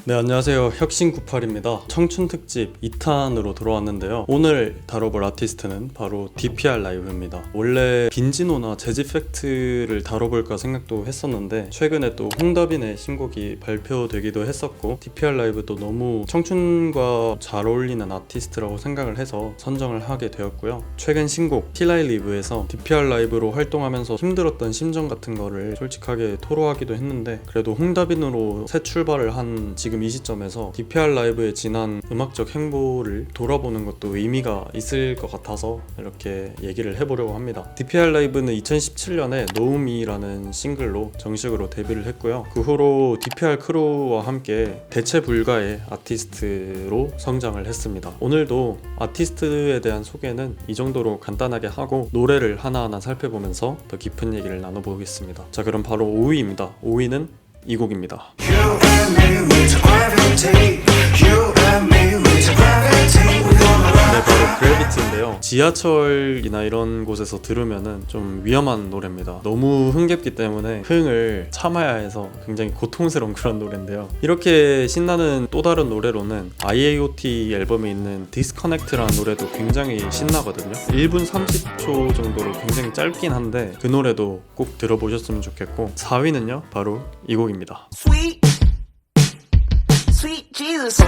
네, 안녕하세요. 혁신98입니다. 청춘특집 2탄으로 돌아왔는데요. 오늘 다뤄볼 아티스트는 바로 DPR 라이브입니다. 원래 빈지노나 재즈팩트를 다뤄볼까 생각도 했었는데 최근에 또 홍다빈의 신곡이 발표되기도 했었고 DPR 라이브도 너무 청춘과 잘 어울리는 아티스트라고 생각을 해서 선정을 하게 되었고요. 최근 신곡 Till I Live에서 DPR 라이브로 활동하면서 힘들었던 심정 같은 거를 솔직하게 토로하기도 했는데 그래도 홍다빈으로 새 출발을 한 지금 이 시점에서 DPR 라이브의 지난 음악적 행보를 돌아보는 것도 의미가 있을 것 같아서 이렇게 얘기를 해보려고 합니다. DPR 라이브는 2017년에 Know Me라는 싱글로 정식으로 데뷔를 했고요. 그 후로 DPR 크루와 함께 대체 불가의 아티스트로 성장을 했습니다. 오늘도 아티스트에 대한 소개는 이 정도로 간단하게 하고 노래를 하나하나 살펴보면서 더 깊은 얘기를 나눠보겠습니다. 자, 그럼 바로 5위입니다. 5위는 이 곡입니다. 네, 바로 그래비티인데요. 지하철이나 이런 곳에서 들으면은 좀 위험한 노래입니다. 너무 흥겹기 때문에 흥을 참아야 해서 굉장히 고통스러운 그런 노래인데요. 이렇게 신나는 또 다른 노래로는 IAOT 앨범에 있는 Disconnect라는 노래도 굉장히 신나거든요. 1분 30초 정도로 굉장히 짧긴 한데 그 노래도 꼭 들어보셨으면 좋겠고 4위는요 바로 이 곡입니다. Sweet Jesus.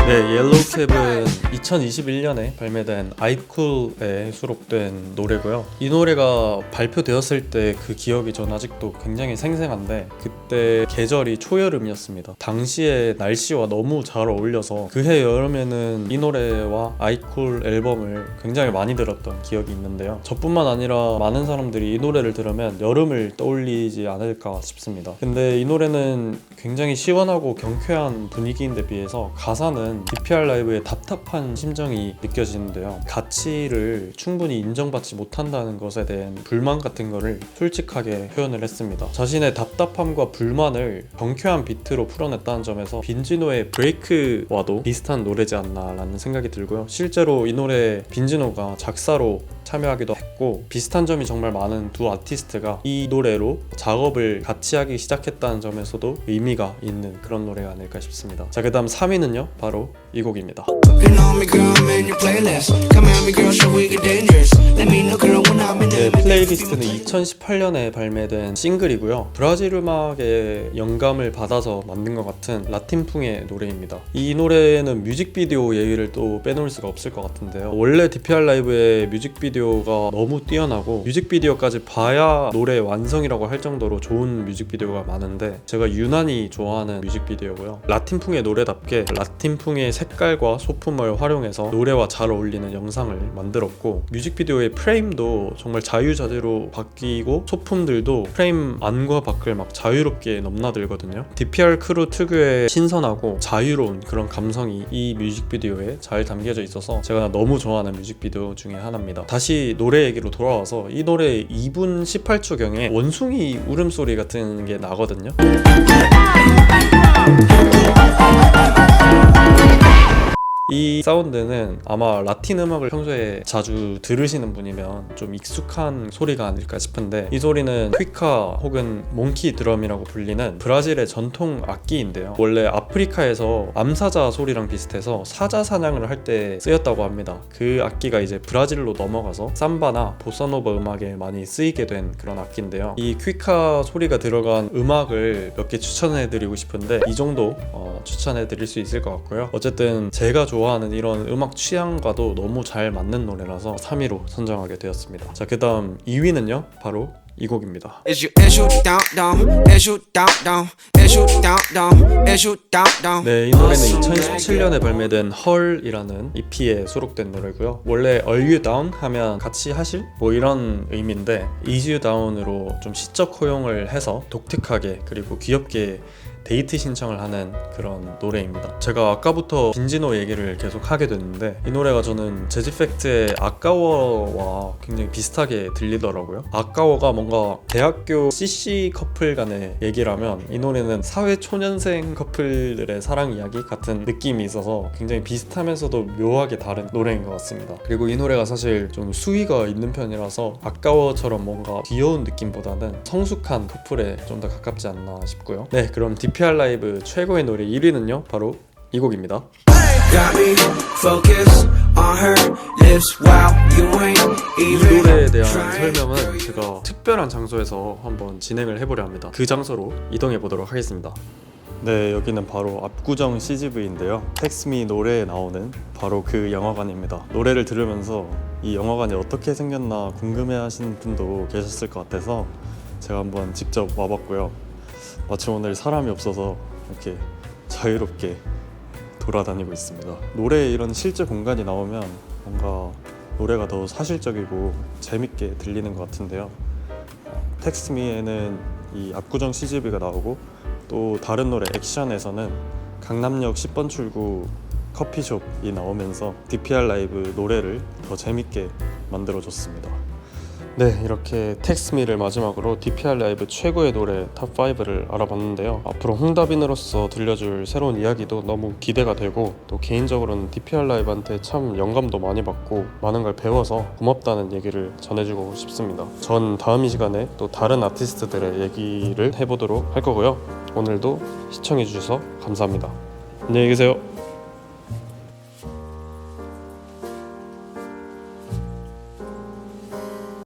네, 옐로우캡은 2021년에 발매된 아이쿨에 수록된 노래고요. 이 노래가 발표되었을 때 그 기억이 전 아직도 굉장히 생생한데 그때 계절이 초여름이었습니다. 당시에 날씨와 너무 잘 어울려서 그해 여름에는 이 노래와 아이쿨 앨범을 굉장히 많이 들었던 기억이 있는데요. 저뿐만 아니라 많은 사람들이 이 노래를 들으면 여름을 떠올리지 않을까 싶습니다. 근데 이 노래는 굉장히 시원하고 경쾌한 분위기인데 비해서 가사는 DPR 라이브의 답답한 심정이 느껴지는데요. 가치를 충분히 인정받지 못한다는 것에 대한 불만 같은 거를 솔직하게 표현을 했습니다. 자신의 답답함과 불만을 경쾌한 비트로 풀어냈다는 점에서 빈지노의 브레이크와도 비슷한 노래지 않나 라는 생각이 들고요. 실제로 이 노래 빈지노가 작사로 참여하기도 했고 비슷한 점이 정말 많은 두 아티스트가 이 노래로 작업을 같이 하기 시작했다는 점에서도 의미가 있는 그런 노래가 아닐까 싶습니다. 자, 그 다음 3위는요 바로 이 곡입니다. 네, 플레이리스트는 2018년에 발매된 싱글이고요. 브라질 음악에 영감을 받아서 만든 것 같은 라틴풍의 노래입니다. 이 노래는 뮤직비디오 얘기를 또 빼놓을 수가 없을 것 같은데요. 원래 DPR 라이브의 뮤직비디오가 너무 뛰어나고 뮤직비디오까지 봐야 노래 완성이라고 할 정도로 좋은 뮤직비디오가 많은데 제가 유난히 좋아하는 뮤직비디오고요. 라틴풍의 노래답게 라틴풍의 색깔과 소품을 활용해서 노래와 잘 어울리는 영상을 만들었고 뮤직비디오의 프레임도 정말 자유자재로 바뀌고 소품들도 프레임 안과 밖을 막 자유롭게 넘나들거든요. DPR 크루 특유의 신선하고 자유로운 그런 감성이 이 뮤직비디오에 잘 담겨져 있어서 제가 너무 좋아하는 뮤직비디오 중에 하나입니다. 다시 노래 얘기로 돌아와서 이 노래 2분 18초경에 원숭이 울음소리 같은 게 나거든요. 이 사운드는 아마 라틴 음악을 평소에 자주 들으시는 분이면 좀 익숙한 소리가 아닐까 싶은데 이 소리는 퀴카 혹은 몽키 드럼이라고 불리는 브라질의 전통 악기인데요. 원래 아프리카에서 암사자 소리랑 비슷해서 사자 사냥을 할 때 쓰였다고 합니다. 그 악기가 이제 브라질로 넘어가서 삼바나 보사노바 음악에 많이 쓰이게 된 그런 악기인데요. 이 퀴카 소리가 들어간 음악을 몇 개 추천해드리고 싶은데 이 정도 추천해드릴 수 있을 것 같고요. 어쨌든 제가 좋아하는 이런 음악 취향과도 너무 잘 맞는 노래라서 3위로 선정하게 되었습니다. 자, 그 다음 2위는요 바로 이 곡입니다. 네, 이 노래는 2017년에 발매된 Her이라는 EP에 수록된 노래고요. 원래 Are You Down 하면 같이 하실? 뭐 이런 의미인데 Is You Down으로 좀 시적 허용을 해서 독특하게 그리고 귀엽게 데이트 신청을 하는 그런 노래입니다. 제가 아까부터 빈지노 얘기를 계속 하게 됐는데 이 노래가 저는 재즈팩트의 아까워와 굉장히 비슷하게 들리더라고요. 아까워가 뭔가 대학교 CC 커플 간의 얘기라면 이 노래는 사회초년생 커플들의 사랑 이야기 같은 느낌이 있어서 굉장히 비슷하면서도 묘하게 다른 노래인 것 같습니다. 그리고 이 노래가 사실 좀 수위가 있는 편이라서 아까워처럼 뭔가 귀여운 느낌보다는 성숙한 커플에 좀 더 가깝지 않나 싶고요. 네, 그럼 DPR 라이브 최고의 노래 1위는요 바로 이 곡입니다. Got me focused on her lips while you ain't 이 even 노래에 대한 trying. 설명은 제가 특별한 장소에서 한번 진행을 해보려 합니다. 그 장소로 이동해 보도록 하겠습니다. 네, 여기는 바로 압구정 CGV인데요. 텍스미 노래에 나오는 바로 그 영화관입니다. 노래를 들으면서 이 영화관이 어떻게 생겼나 궁금해하시는 분도 계셨을 것 같아서 제가 한번 직접 와봤고요. 마침 오늘 사람이 없어서 이렇게 자유롭게 돌아다니고 있습니다. 노래에 이런 실제 공간이 나오면 뭔가 노래가 더 사실적이고 재밌게 들리는 것 같은데요. 텍스미에는 이 압구정 CGV가 나오고 또 다른 노래 액션에서는 강남역 10번 출구 커피숍이 나오면서 DPR 라이브 노래를 더 재밌게 만들어줬습니다. 네, 이렇게 텍스미를 마지막으로 DPR 라이브 최고의 노래 탑5를 알아봤는데요. 앞으로 홍다빈으로서 들려줄 새로운 이야기도 너무 기대가 되고 또 개인적으로는 DPR 라이브한테 참 영감도 많이 받고 많은 걸 배워서 고맙다는 얘기를 전해주고 싶습니다. 전 다음 이 시간에 또 다른 아티스트들의 얘기를 해보도록 할 거고요. 오늘도 시청해주셔서 감사합니다. 안녕히 계세요.